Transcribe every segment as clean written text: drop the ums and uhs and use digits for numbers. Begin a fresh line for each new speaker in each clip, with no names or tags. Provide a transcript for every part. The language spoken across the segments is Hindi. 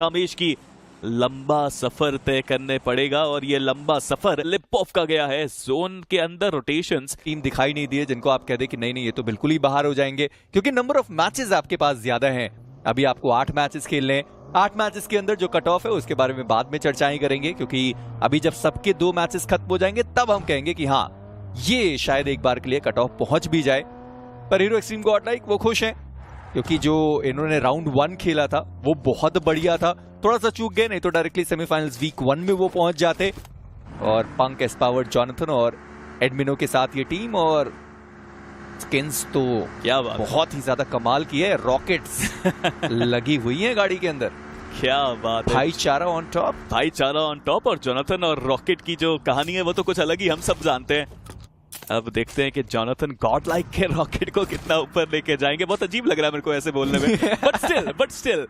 रमेश की लंबा सफर तय करने पड़ेगा और ये लंबा सफर लिप ऑफ का गया है। जोन के अंदर रोटेशंस
टीम दिखाई नहीं दी है जिनको आप कह दे कि नहीं नहीं ये तो बिल्कुल ही बाहर हो जाएंगे, क्योंकि नंबर ऑफ मैचेस आपके पास ज्यादा हैं। अभी आपको 8 मैचेस खेलने हैं। 8 मैचेस के अंदर जो कट ऑफ है उसके बारे में बाद में चर्चाएं करेंगे, क्योंकि अभी जब सबके 2 मैचेस खत्म हो जाएंगे तब हम कहेंगे कि हाँ ये शायद एक बार के लिए कट ऑफ पहुंच भी जाए। पर हीरो एक्सट्रीम गॉडलाइक वो खुश हैं, क्योंकि जो इन्होंने राउंड 1 खेला था वो बहुत बढ़िया था। थोड़ा सा चूक गए, नहीं तो डायरेक्टली सेमीफाइनल्स वीक 1 में वो पहुंच जाते। और पंक, एस्पावर, जॉनथन और एडमिनो के साथ ये टीम और स्किन्स तो
क्या बात,
बहुत ही ज्यादा कमाल की है। रॉकेट्स लगी हुई हैं गाड़ी के अंदर।
क्या बात है।
भाईचारा ऑन टॉप,
भाईचारा ऑन टॉप। और जॉनथन और रॉकेट की जो कहानी है वो तो कुछ अलग ही हम सब जानते हैं। अब देखते हैं कि जॉनथन गॉडलाइक के रॉकेट को कितना ऊपर लेके जाएंगे। बहुत अजीब लग रहा है मेरे को ऐसे बोलने में, बट स्टिल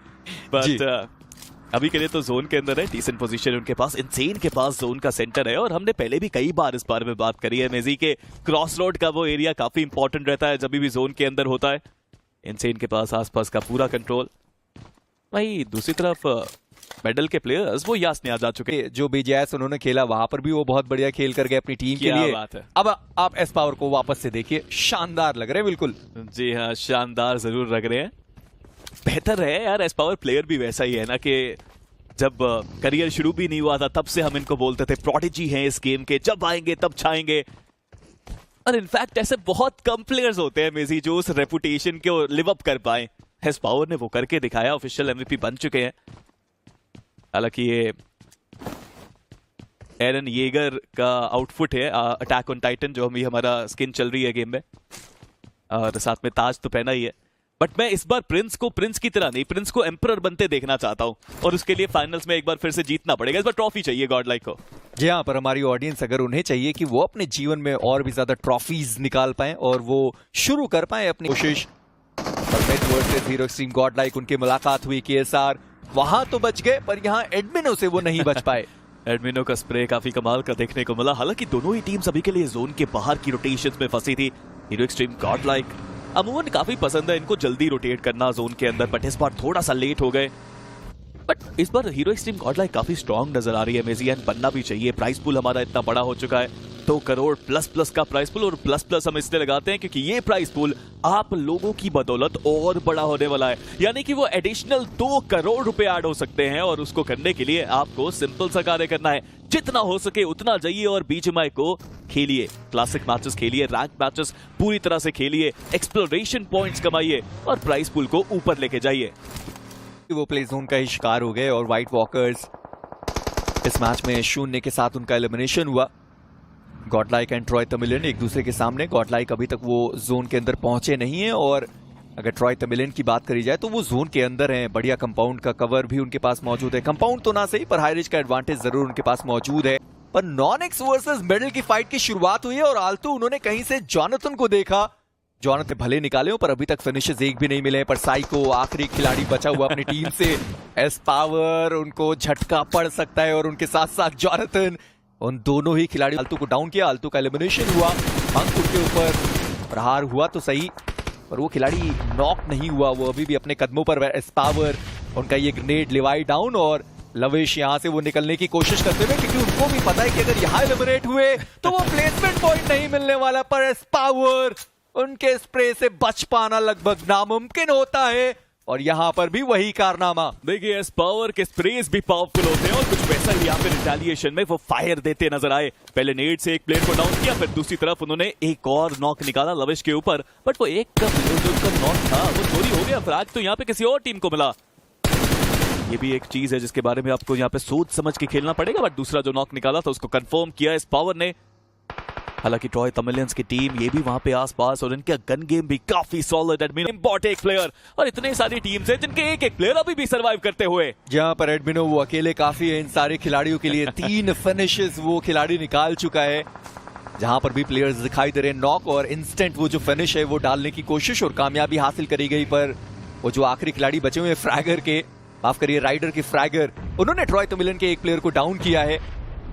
अभी के लिए तो जोन के अंदर है। डिसेंट पोजीशन उनके पास, इनसेन के पास जोन का सेंटर है। और हमने पहले भी कई बार इस बारे में बात करी है मेजी के क्रॉस रोड का वो एरिया काफी इंपॉर्टेंट रहता है जब भी जोन के अंदर होता है। इनसेन के पास आसपास का पूरा कंट्रोल। भाई दूसरी तरफ मेडल के प्लेयर्स वो यास ने आ जा चुके हैं।
जो बीजेएस उन्होंने खेला वहां पर भी वो बहुत बढ़िया खेल कर गए अपनी टीम के लिए।
बात है।
अब आप एस पावर को वापस से देखिए, शानदार लग रहे हैं बिल्कुल।
जी हाँ, शानदार जरूर लग रहे हैं। बेहतर है यार, एस पावर प्लेयर भी वैसा ही है ना कि जब करियर शुरू भी नहीं हुआ था तब से हम इनको बोलते थे प्रोडिजी हैं इस गेम के, जब आएंगे तब छाएंगे। और इनफैक्ट ऐसे बहुत कम प्लेयर्स होते हैं मेजी जो उस रेपुटेशन को लिव अप कर पाए। एस पावर ने वो करके दिखाया, ऑफिशियल एमवीपी बन चुके हैं। हालांकि ये एरन येगर का आउटफुट है अटैक ऑन टाइटन, जो अभी हमारा स्किन चल रही है गेम में, और साथ में ताज तो पहना ही है। बट मैं इस बार प्रिंस की तरह नहीं, प्रिंस को एम्परर बनते देखना चाहता हूं। और उसके लिए फाइनल्स में एक बार फिर से जीतना पड़ेगा। इस बार ट्रॉफी चाहिए गॉडलाइक को।
जी हाँ, पर हमारी ऑडियंस अगर उन्हें चाहिए कि वो अपने जीवन में और भी ज्यादा ट्रॉफीज निकाल पाए और वो शुरू कर पाए अपनी कोशिश। वर्सेस हीरो एक्सट्रीम गॉडलाइक, उनकी मुलाकात हुई केएसआर, वहां तो बच गए पर यहाँ एडमिनो से वो नहीं बच पाए।
एडमिनो का स्प्रे काफी कमाल का देखने को मिला। हालांकि दोनों ही टीम्स अभी के लिए जोन के बाहर की रोटेशंस में फंसी थी। हीरो एक्सट्रीम गॉडलाइक अमूमन काफी पसंद है इनको जल्दी रोटेट करना जोन के अंदर, बट इस बार थोड़ा सा लेट हो गए। बट इस बार हीरो एक्सट्रीम गॉडलाइक काफी स्ट्रॉन्ग नजर आ रही है मेजी, एंड बनना भी चाहिए। प्राइस पूल हमारा इतना बड़ा हो चुका है, 2 करोड़ प्लस का प्राइस पूल। और प्लस हम इसलिए लगाते हैं क्योंकि ये प्राइस पूल आप लोगों की बदौलत और बड़ा होने वाला है। यानी कि वो एडिशनल 2 करोड़ रुपए ऐड हो सकते हैं। और उसको करने के लिए आपको सिंपल सा कार्य करना है, जितना हो सके उतना जाइए और बीजीएमआई को खेलिए, क्लासिक मैचेस खेलिए, रैंक मैचेस पूरी तरह से खेलिए, एक्सप्लोरेशन पॉइंट्स कमाइए और प्राइस पूल को ऊपर लेके जाइए।
वो प्ले जोन का ही शिकार हो गए और व्हाइट वॉकर्स इस मैच में 0 के साथ उनका एलिमिनेशन हुआ। गॉडलाइक एंड ट्रॉय तमिलियन एक दूसरे के सामने। गॉडलाइक अभी तक वो जोन के अंदर पहुंचे नहीं है, और अगर ट्रॉय तमिलियन की बात करी जाए तो वो जोन के अंदर हैं। बढ़िया कंपाउंड का कवर भी उनके पास मौजूद है, कंपाउंड तो ना सही पर हाई रेंज का एडवांटेज जरूर उनके पास मौजूद है। पर नॉनिक्स वर्सेस मेडल की फाइट की शुरुआत हुई है और आलतू उन्होंने कहीं से जॉनथन को देखा। जॉनथन भले निकाले हो पर अभी तक फिनिशेस एक भी नहीं मिले। पर साइको आखिरी खिलाड़ी बचा हुआ अपनी टीम से। एस पावर, उनको झटका पड़ सकता है और उनके साथ साथ जॉनथन, उन दोनों ही खिलाड़ी आलतू को डाउन किया। आलतू का एलिमिनेशन हुआ, पंख उनके ऊपर प्रहार हुआ तो सही पर वो खिलाड़ी नॉक नहीं हुआ, वो अभी भी अपने कदमों पर। एस पावर, उनका ये ग्रेनेड लिवाई डाउन और लविश यहां से वो निकलने की कोशिश करते हुए, क्योंकि उनको भी पता है कि अगर यहां एलिमिनेट हुए तो वो प्लेसमेंट पॉइंट नहीं मिलने वाला। पर एस पावर, उनके स्प्रे से बच पाना लगभग नामुमकिन होता है और यहां पर भी वही कारनामा।
देखिए एस पावर के स्प्रेस भी पावरफुल होते हैं और कुछ वैसा ही यहाँ पे रिटेलिएशन में वो फायर देते नजर आए। पहले नेड से एक प्लेयर को डाउन किया, फिर दूसरी तरफ उन्होंने एक और नॉक निकाला लविश के ऊपर, बट वो एक का जो उनका नॉक था वो चोरी हो गया। फ्रैग तो यहाँ पे किसी और टीम को मिला। ये भी एक चीज है जिसके बारे में आपको यहाँ पे सोच समझ के खेलना पड़ेगा। बट दूसरा जो नॉक निकाला था उसको कंफर्म किया इस पावर ने। हालांकि ट्रॉय तमिलियंस की टीम ये भी वहां पे आसपास, और इनका गन गेम भी काफी सॉलिड। एडमिनो इंपॉर्टेंट एक प्लेयर और इतनी सारी टीम्स हैं जिनके एक प्लेयर अभी भी सरवाइव करते हुए।
जहां पर एडमिनो वो अकेले काफी है इन सारे खिलाड़ियों के लिए। 3 फिनिशेस वो खिलाड़ी निकाल चुका है। जहां पर भी प्लेयर्स दिखाई दे रहे हैं नॉक और इंस्टेंट वो जो फिनिश है वो डालने की कोशिश और कामयाबी हासिल करी गई। पर वो जो आखिरी खिलाड़ी बचे हुए फ्रैगर के, माफ करिए राइडर के फ्रैगर, उन्होंने ट्रॉय तमिलियन के एक प्लेयर को डाउन किया है।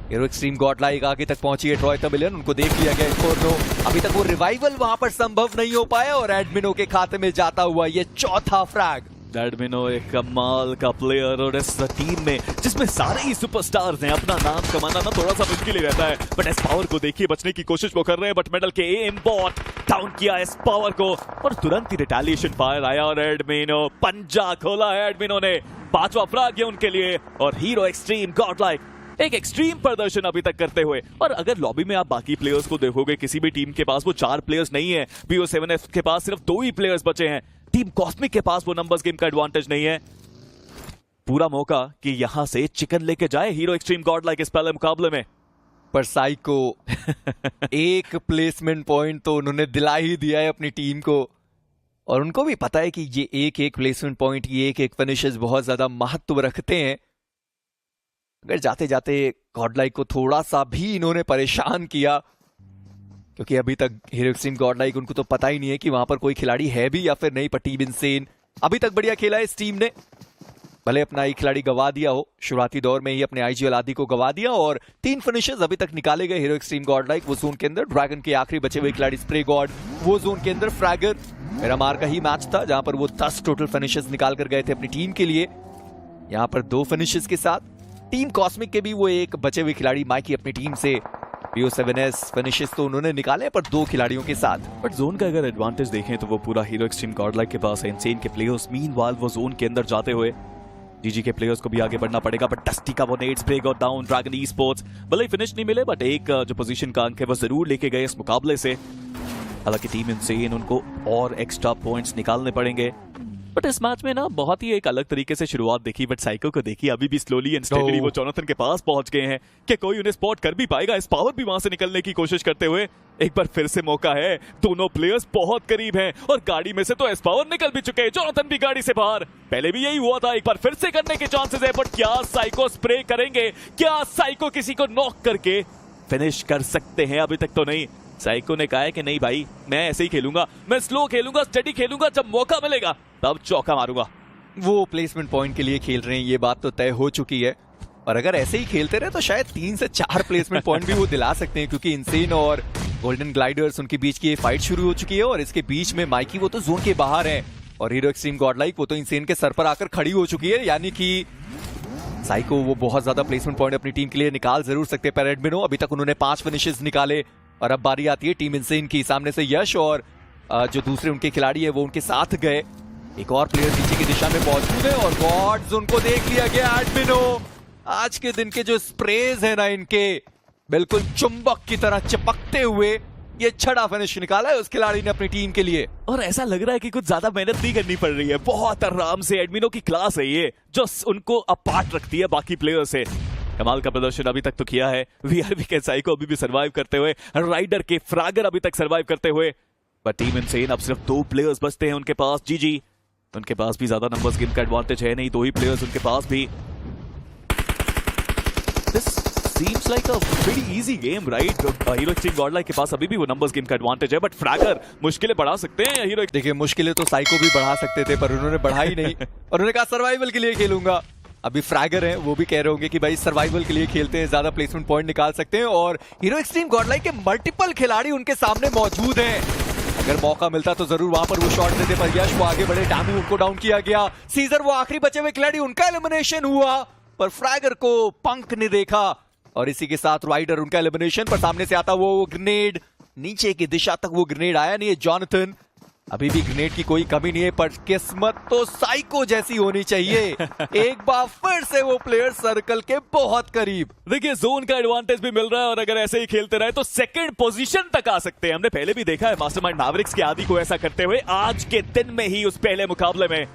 हीरो एक्सट्रीम गॉडलाइक आगे तक पहुंची है। ट्रॉय तमिलियन, उनको देख लिया गया इन्फोर्नो, अभी तक वो रिवाइवल वहां पर संभव नहीं हो पाया और एडमिनो के खाते में जाता हुआ ये चौथा फ्रैग।
एडमिनो एक कमाल का प्लेयर और इस टीम में जिसमें सारे ही सुपरस्टार्स हैं, अपना नाम कमाना ना थोड़ा सा मुश्किल ही रहता है। बट एस पावर को देखिए, बचने की कोशिश वो कर रहे हैं, बट मेडल के एम बॉट डाउन किया एस पावर को और तुरंत ही रिटेलिएशन फायर आया और एडमिनो पंजा खोला है। एडमिनो ने 5वां फ्रैग है उनके लिए और हीरो एक्सट्रीम गॉडलाइक एक एक्सट्रीम प्रदर्शन अभी तक करते हुए। और अगर लॉबी में आप बाकी प्लेयर्स को देखोगे, किसी भी टीम के पास वो 4 प्लेयर्स नहीं है, BO7F के पास सिर्फ 2 ही प्लेयर्स बचे हैं। टीम कॉस्मिक के पास वो नंबर्स गेम का एडवांटेज नहीं है। पूरा मौका कि यहां से चिकन लेके जाए हीरो एक्सट्रीम गॉडलाइक इस पहले मुकाबले में।
पर साइको एक प्लेसमेंट पॉइंट तो उन्होंने दिला ही दिया है अपनी टीम को, और उनको भी पता है कि ये एक प्लेसमेंट पॉइंट, ये एक फिनिशेस बहुत ज्यादा महत्व रखते हैं। अगर जाते जाते गॉडलाइक को थोड़ा सा भी इन्होंने परेशान किया, क्योंकि अभी तक हीरो एक्सट्रीम गॉडलाइक उनको तो पता ही नहीं है कि वहां पर कोई खिलाड़ी है भी या फिर नहीं। पर टीम इनसेन अभी तक बढ़िया खेला है इस टीम ने, भले अपना एक खिलाड़ी गवा दिया हो, शुरुआती दौर में ही अपने आईजीएल आदि को गवा दिया, और 3 फिनिशेस अभी तक निकाले गए हीरो एक्सट्रीम गॉडलाइक। वो जोन के अंदर ड्रैगन के आखिरी बचे हुए खिलाड़ी स्प्रे गॉड, वो जोन के अंदर फ्रैगर मेरा मार का ही मैच था जहां पर वो 10 टोटल फिनिशेस निकाल कर गए थे अपनी टीम के लिए। यहां पर 2 फिनिशेस के साथ टीम कॉस्मिक के भी वो एक बचे हुए खिलाड़ी माइकी अपनी टीम से BO7S फिनिशेस तो उन्होंने निकाले, पर 2 खिलाड़ियों के साथ।
बट जोन का अगर एडवांटेज देखें तो वो पूरा हीरो एक्सट्रीम गॉडलाइक के पास है। इनसेन के प्लेयर्स मीनवाइल वो जोन के अंदर जाते हुए जीजी के प्लेयर्स को भी आगे बढ़ना पड़ेगा। बट डस्टी का वो net spray got down, dragon e sports भले ही फिनिश नहीं मिले, बट एक जो पोजीशन का अंक है वो जरूर लेके गए इस मुकाबले से। हालांकि टीम इनसेन उनको और एक्स्ट्रा पॉइंट्स निकालने पड़ेंगे। बट इस मैच में ना बहुत ही एक अलग तरीके से शुरुआत देखी, बट साइको को देखी अभी भी स्लोली एंड स्टेडली वो जोनाथन के पास पहुंच गए हैं कि कोई उन्हें स्पॉट कर भी पाएगा। इस पावर भी वहां से निकलने की कोशिश करते हुए एक बार फिर से मौका है, दोनों प्लेयर्स बहुत करीब हैं और गाड़ी में से तो एस पावर निकल भी चुके हैं, जोनाथन भी गाड़ी से बाहर। पहले भी यही हुआ था, एक बार फिर से करने के चांसेस है, बट क्या साइको स्प्रे करेंगे? क्या साइको किसी को नॉक करके फिनिश कर सकते हैं? अभी तक तो नहीं। साइको ने कहा है कि नहीं भाई, मैं ऐसे ही खेलूंगा, मैं स्लो खेलूंगा, स्टडी खेलूंगा, जब मौका मिलेगा तब चौका मारूंगा।
वो प्लेसमेंट पॉइंट के लिए खेल रहे हैं, ये बात तो तय हो चुकी है। और अगर ऐसे ही खेलते रहे तो शायद 3 से 4 प्लेसमेंट पॉइंट भी वो दिला सकते हैं, क्योंकि इनसेन और गोल्डन ग्लाइडर्स उनके बीच की ये फाइट शुरू हो चुकी है। और इसके बीच में माइकी वो तो जोन के बाहर है और हीरो एक्सट्रीम गॉडलाइक वो तो इनसेन के सर पर आकर खड़ी हो चुकी है। यानी कि साइको वो बहुत ज्यादा प्लेसमेंट पॉइंट अपनी टीम के लिए निकाल जरूर सकते हैं। पर एडमिनो अभी तक उन्होंने 5 फिनिशेस निकाले और अब बारी आती है टीम इनसेन की। सामने से यश और जो दूसरे उनके खिलाड़ी है वो उनके साथ गए। एक और प्लेयर नीचे की दिशा में मौजूद है और गॉड्स उनको देख लिया गया। एडमिनो आज के दिन के जो स्प्रेज है ना इनके, बिल्कुल चुंबक की तरह चिपकते हुए ये 6वां फिनिश निकाला है उस खिलाड़ी ने अपनी टीम के लिए।
और ऐसा लग रहा है कि कुछ ज्यादा मेहनत नहीं करनी पड़ रही है, बहुत आराम से एडमिनो की क्लास है ये जो उनको अपार्ट रखती है बाकी प्लेयर से। कमाल का प्रदर्शन अभी तक तो किया है वीआरबी के साइको अभी भी सर्वाइव करते हुए, राइडर के फ्रैगर अभी तक सर्वाइव करते हुए। पर टीम इनसेन अब सिर्फ 2 प्लेयर्स बचते हैं उनके पास। जीजी उनके पास भी ज्यादा नंबर्स गेम का एडवांटेज है नहीं, 2 ही प्लेयर्स उनके पास भी। This seems like a very easy game, right? Hero extreme Godlike के पास अभी भी वो नंबर्स गेम का एडवांटेज है, बट फ्रैगर मुश्किलें बढ़ा सकते हैं हीरो।
देखिए मुश्किलें तो साइको भी बढ़ा सकते थे, पर उन्होंने बढ़ाई नहीं और उन्होंने कहा सर्वाइवल के लिए खेलूंगा। अभी फ्रैगर हैं, वो भी कह रहे होंगे कि भाई सर्वाइवल के लिए खेलते हैं, ज्यादा प्लेसमेंट पॉइंट निकाल सकते हैं। और हीरो एक्सट्रीम गॉडलाइक के मल्टीपल खिलाड़ी उनके सामने मौजूद हैं। अगर मौका मिलता तो जरूर वहां पर वो शॉट देते, पर यश वो आगे बढ़े, टामी उनको डाउन किया गया। सीजर वो आखिरी बचे हुए खिलाड़ी, उनका एलिमिनेशन हुआ, पर फ्रैगर को पंक ने देखा और इसी के साथ राइडर उनका एलिमिनेशन। पर सामने से आता वो ग्रेनेड, नीचे की दिशा तक वो ग्रेनेड आया नहीं है। जॉनथन अभी भी ग्रेनेड की कोई कमी नहीं है, पर किस्मत तो साइको जैसी होनी चाहिए। एक बार फिर से वो प्लेयर सर्कल के बहुत करीब।
देखिए जोन का एडवांटेज भी मिल रहा है और अगर ऐसे ही खेलते रहे तो सेकंड पोजीशन तक आ सकते हैं। हमने पहले भी देखा है मास्टरमाइंड मैवरिक्स के आदि को ऐसा करते हुए, आज के दिन में ही उस पहले मुकाबले में।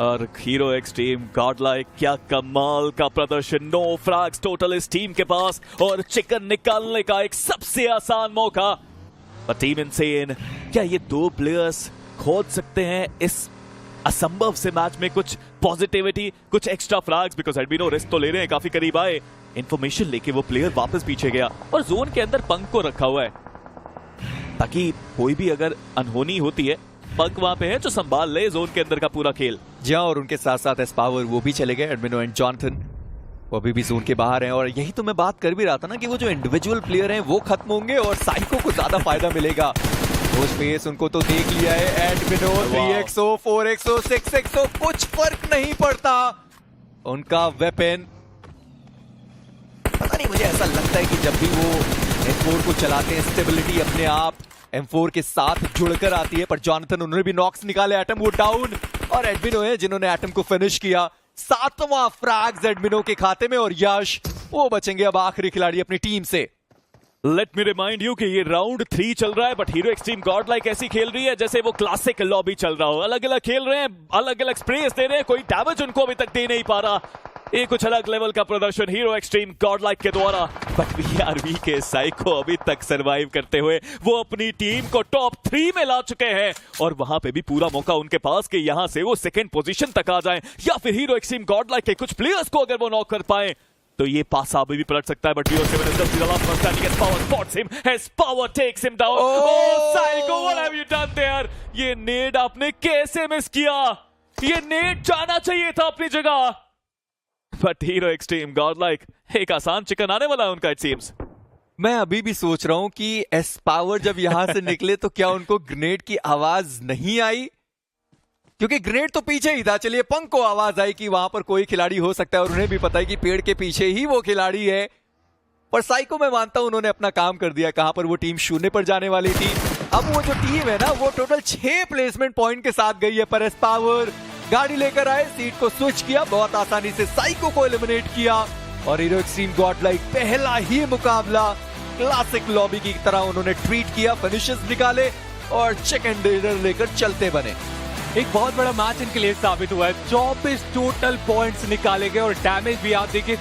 और हीरो एक्सट्रीम गॉडलाइक क्या कमाल का प्रदर्शन, 9 फ्रैग्स टोटल इस टीम के पास और चिकन निकालने का एक सबसे आसान मौका। पर टीम इनसेन क्या ये 2 प्लेयर्स खोद सकते हैं इस असंभव से मैच में कुछ पॉजिटिविटी, कुछ एक्स्ट्रा फ्रैग्स? बिकॉज एडमिनो रिस्क तो ले रहे हैं, काफी करीब आए। इंफॉर्मेशन लेके वो प्लेयर वापस पीछे गया और जोन के अंदर पंक को रखा हुआ है ताकि कोई भी अगर अनहोनी होती है, पंक वहां पे है जो संभाल ले जोन के अंदर का पूरा खेल।
जी हाँ, और उनके साथ साथ एस पावर वो भी चले गए। एडमिनो एंड जॉनथन वो अभी भी जोन के बाहर हैं। और यही तो मैं बात कर भी रहा था ना कि वो जो इंडिविजुअल प्लेयर हैं वो खत्म होंगे और साइको को ज्यादा फायदा मिलेगा। वो स्पेस उनको तो देख लिया है। एडमिनो 3xo 4xo 6xo कुछ फर्क नहीं पड़ता उनका वेपन। पता नहीं, मुझे ऐसा लगता है कि जब भी वो M4 को चलाते हैं स्टेबिलिटी अपने आप M4 के साथ जुड़कर आती है। पर जॉनथन, उन्होंने भी नॉक्स निकाले, एटम वो डाउन, और एडमिनो है जिन्होंने एटम को फिनिश किया। 7वां फ्रैग्स एडमिनो के खाते में, और यश वो बचेंगे अब आखिरी खिलाड़ी अपनी टीम से।
लेट मी रिमाइंड यू कि ये राउंड 3 चल रहा है, बट हीरो एक्सट्रीम गॉडलाइक ऐसी खेल रही है जैसे वो क्लासिक लॉबी चल रहा हो। अलग अलग खेल रहे हैं, अलग अलग स्प्रेस दे रहे हैं, कोई डैमेज उनको अभी तक दे नहीं पा रहा। ये कुछ अलग लेवल का प्रदर्शन हीरो एक्सट्रीम गॉडलाइक के द्वारा। बट वीआरवी के साइको अभी तक सरवाइव करते हुए वो अपनी टीम को टॉप 3 में ला चुके हैं, और वहां पे भी पूरा मौका उनके पास कि यहां से वो सेकंड पोजीशन तक आ जाएं, या फिर हीरो एक्सट्रीम गॉडलाइक के कुछ प्लेयर्स को अगर वो नॉक कर पाए तो ये पासा अभी भी पलट सकता है। But VO7 is just the last one standing as power spots him, as power takes him down. Oh, Psycho, what have you done there? ये नेड आपने कैसे मिस किया? ये नेड जाना चाहिए था अपनी जगह। बट हीरो एक्सट्रीम गॉडलाइक, एक आसान चिकन आने वाला है उनका, इट सीम्स।
मैं अभी भी सोच रहा हूं कि एस पावर जब यहां से निकले तो क्या उनको ग्रेनेड की आवाज नहीं आई, क्योंकि ग्रेनेड तो पीछे ही था। चलिए, पंक को आवाज आई कि वहां पर कोई खिलाड़ी हो सकता है, और उन्हें भी पता है कि पेड़ के पीछे ही वो खिलाड़ी है। पर साइको, मैं मानता हूं उन्होंने अपना काम कर दिया। कहां पर वो टीम 0 पर जाने वाली थी, अब वो जो टीम है ना वो टोटल 6 प्लेसमेंट पॉइंट के साथ गई है। पर एस पावर गाड़ी लेकर आए, सीट को स्विच किया, बहुत आसानी से साइको को एलिमिनेट किया, और हीरो एक्सट्रीम गॉडलाइक पहला ही मुकाबला क्लासिक लॉबी की तरह उन्होंने ट्रीट किया, फिनिशेस निकाले और चिकन डिनर लेकर चलते बने।
एक बहुत बड़ा मैच इनके लिए साबित हुआ है। 24 टोटल पॉइंट्स निकाले गए, और डैमेज भी आप देखिए